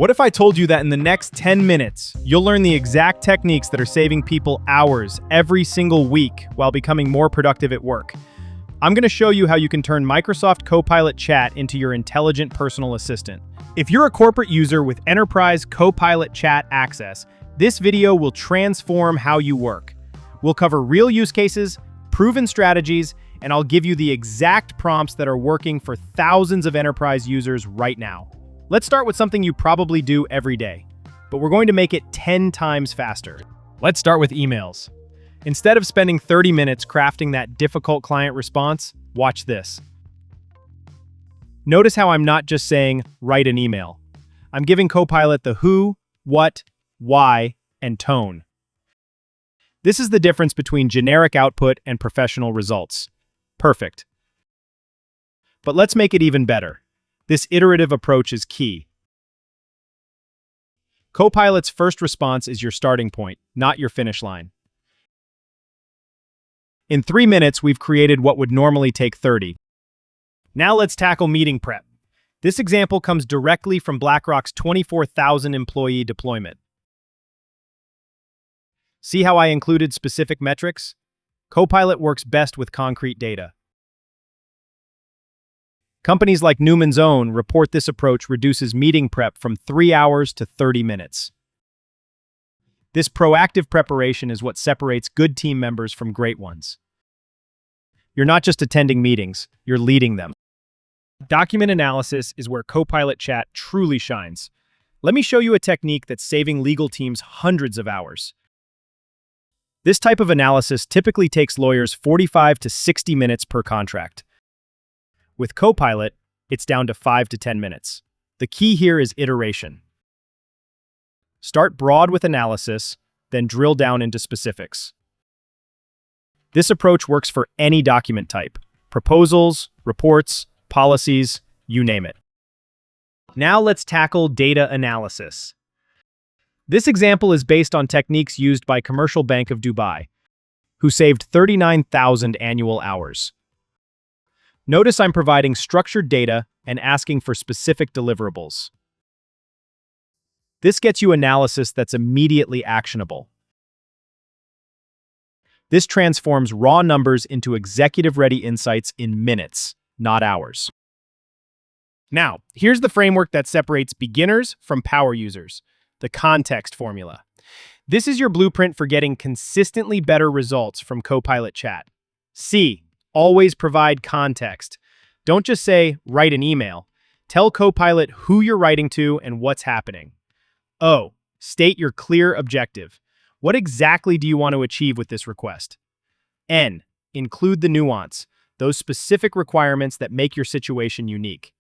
What if I told you that in the next 10 minutes, you'll learn the exact techniques that are saving people hours every single week while becoming more productive at work? I'm going to show you how you can turn Microsoft Copilot Chat into your intelligent personal assistant. If you're a corporate user with Enterprise Copilot Chat access, this video will transform how you work. We'll cover real use cases, proven strategies, and I'll give you the exact prompts that are working for thousands of enterprise users right now. Let's start with something you probably do every day, but we're going to make it 10 times faster. Let's start with emails. Instead of spending 30 minutes crafting that difficult client response, watch this. Notice how I'm not just saying, write an email. I'm giving Copilot the who, what, why, and tone. This is the difference between generic output and professional results. Perfect. But let's make it even better. This iterative approach is key. Copilot's first response is your starting point, not your finish line. In 3 minutes, we've created what would normally take 30. Now let's tackle meeting prep. This example comes directly from BlackRock's 24,000 employee deployment. See how I included specific metrics? Copilot works best with concrete data. Companies like Newman's Own report this approach reduces meeting prep from 3 hours to 30 minutes. This proactive preparation is what separates good team members from great ones. You're not just attending meetings, you're leading them. Document analysis is where Copilot Chat truly shines. Let me show you a technique that's saving legal teams hundreds of hours. This type of analysis typically takes lawyers 45 to 60 minutes per contract. With Copilot, it's down to 5 to 10 minutes. The key here is iteration. Start broad with analysis, then drill down into specifics. This approach works for any document type: proposals, reports, policies, you name it. Now let's tackle data analysis. This example is based on techniques used by Commercial Bank of Dubai, who saved 39,000 annual hours. Notice I'm providing structured data and asking for specific deliverables. This gets you analysis that's immediately actionable. This transforms raw numbers into executive-ready insights in minutes, not hours. Now, here's the framework that separates beginners from power users: the context formula. This is your blueprint for getting consistently better results from Copilot Chat. C. Always provide context. Don't just say, write an email. Tell Copilot who you're writing to and what's happening. O. State your clear objective. What exactly do you want to achieve with this request? N. Include the nuance, those specific requirements that make your situation unique.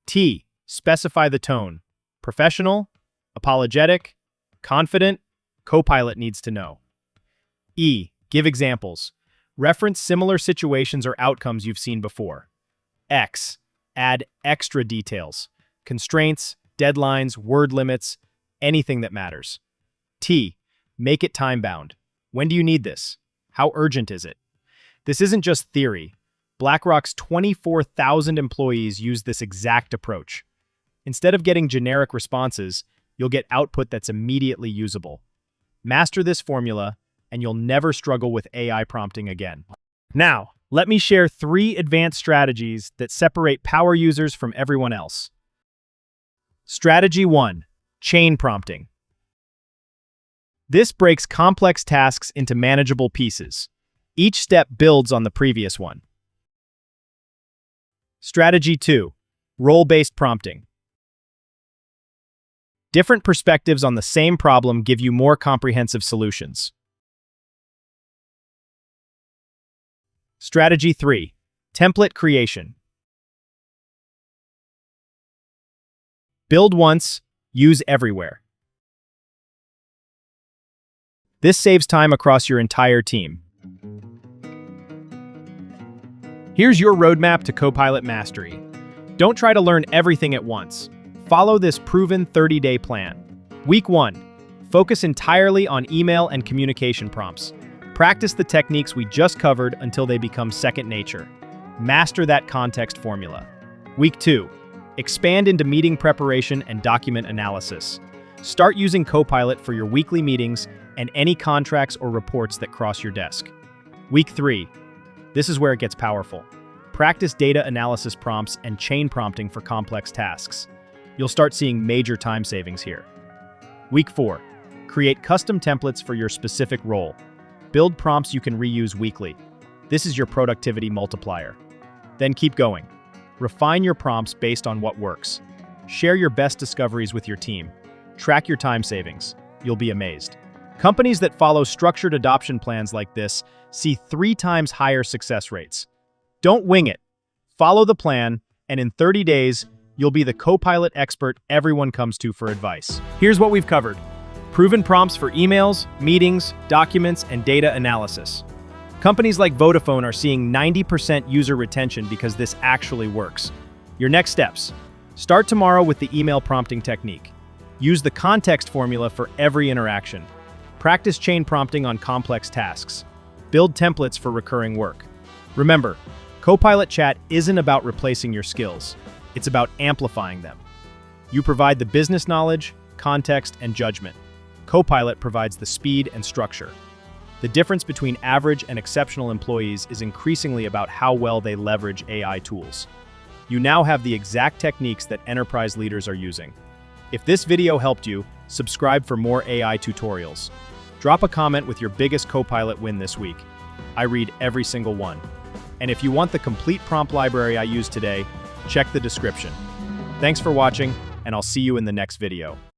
T. Specify the tone. Professional, apologetic, confident. Copilot needs to know. E. Give examples. Reference similar situations or outcomes you've seen before. X. Add extra details. Constraints, deadlines, word limits, anything that matters. T. Make it time-bound. When do you need this? How urgent is it? This isn't just theory. BlackRock's 24,000 employees use this exact approach. Instead of getting generic responses, you'll get output that's immediately usable. Master this formula, and you'll never struggle with AI prompting again. Now, let me share 3 advanced strategies that separate power users from everyone else. Strategy 1. Chain prompting. This breaks complex tasks into manageable pieces. Each step builds on the previous one. Strategy 2. Role-based prompting. Different perspectives on the same problem give you more comprehensive solutions. Strategy 3. Template creation. Build once, use everywhere. This saves time across your entire team. Here's your roadmap to Copilot Mastery. Don't try to learn everything at once. Follow this proven 30-day plan. Week 1. Focus entirely on email and communication prompts. Practice the techniques we just covered until they become second nature. Master that context formula. Week 2. Expand into meeting preparation and document analysis. Start using Copilot for your weekly meetings and any contracts or reports that cross your desk. Week 3. This is where it gets powerful. Practice data analysis prompts and chain prompting for complex tasks. You'll start seeing major time savings here. Week 4. Create custom templates for your specific role. Build prompts you can reuse weekly. This is your productivity multiplier. Then keep going. Refine your prompts based on what works. Share your best discoveries with your team. Track your time savings. You'll be amazed. Companies that follow structured adoption plans like this see 3 times higher success rates. Don't wing it. Follow the plan, and in 30 days, you'll be the Copilot expert everyone comes to for advice. Here's what we've covered. Proven prompts for emails, meetings, documents, and data analysis. Companies like Vodafone are seeing 90% user retention because this actually works. Your next steps. Start tomorrow with the email prompting technique. Use the context formula for every interaction. Practice chain prompting on complex tasks. Build templates for recurring work. Remember, Copilot Chat isn't about replacing your skills. It's about amplifying them. You provide the business knowledge, context, and judgment. Copilot provides the speed and structure. The difference between average and exceptional employees is increasingly about how well they leverage AI tools. You now have the exact techniques that enterprise leaders are using. If this video helped you, subscribe for more AI tutorials. Drop a comment with your biggest Copilot win this week. I read every single one. And if you want the complete prompt library I used today, check the description. Thanks for watching, and I'll see you in the next video.